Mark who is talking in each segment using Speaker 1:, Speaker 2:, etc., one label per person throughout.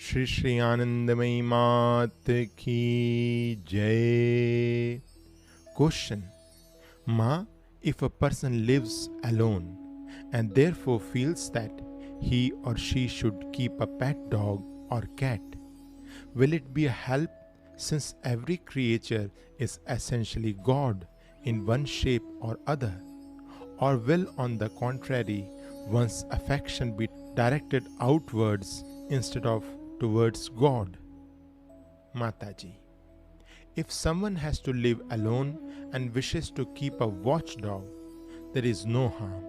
Speaker 1: Shri Anandamayi Mat Ki Jai. Question. Ma, if a person lives alone and therefore feels that he or she should keep a pet dog or cat, will it be a help since every creature is essentially God in one shape or other? Or will, on the contrary, one's affection be directed outwards instead of towards God? Mataji. If someone has to live alone and wishes to keep a watchdog, there is no harm,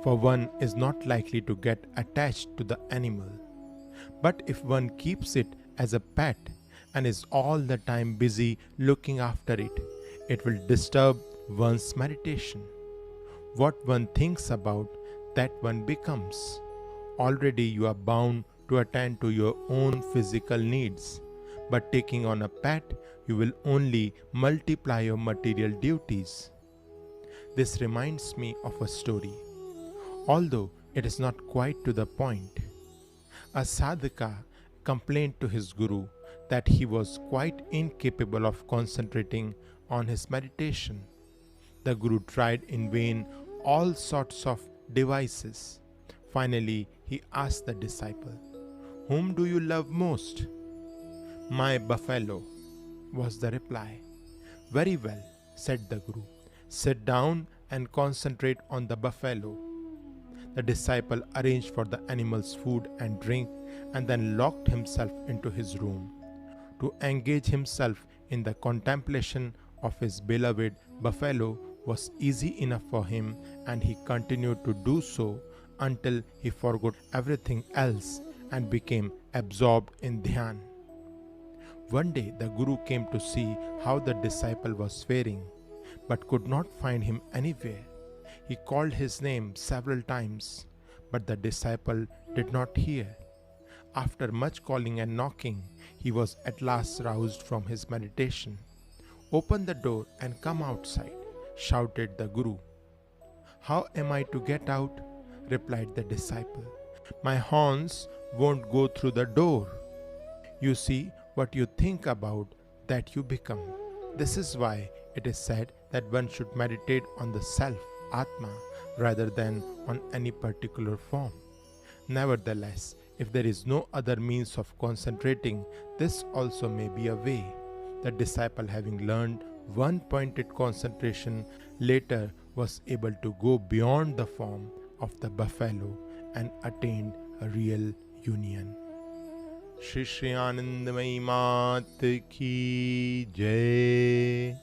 Speaker 1: for one is not likely to get attached to the animal. But if one keeps it as a pet and is all the time busy looking after it, it will disturb one's meditation. What one thinks about, that one becomes. Already you are bound to attend to your own physical needs, but taking on a pet, you will only multiply your material duties. This reminds me of a story, although it is not quite to the point. A sadhaka complained to his guru that he was quite incapable of concentrating on his meditation. The guru tried in vain all sorts of devices. Finally, he asked the disciple, "Whom do you love most?" "My buffalo," was the reply. "Very well," said the guru. "Sit down and concentrate on the buffalo." The disciple arranged for the animal's food and drink and then locked himself into his room. To engage himself in the contemplation of his beloved buffalo was easy enough for him, and he continued to do so until he forgot everything else and became absorbed in dhyan. One day the guru came to see how the disciple was faring, but could not find him anywhere. He called his name several times, but the disciple did not hear. After much calling and knocking, he was at last roused from his meditation. "Open the door and come outside," shouted the guru. "How am I to get out?" replied the disciple. "My horns won't go through the door." You see, what you think about, that you become. This is why it is said that one should meditate on the self, Atma, rather than on any particular form. Nevertheless, if there is no other means of concentrating, this also may be a way. The disciple, having learned one pointed concentration, later was able to go beyond the form of the buffalo and attained a real union. Shri Anandamayi Mat Ki Jai.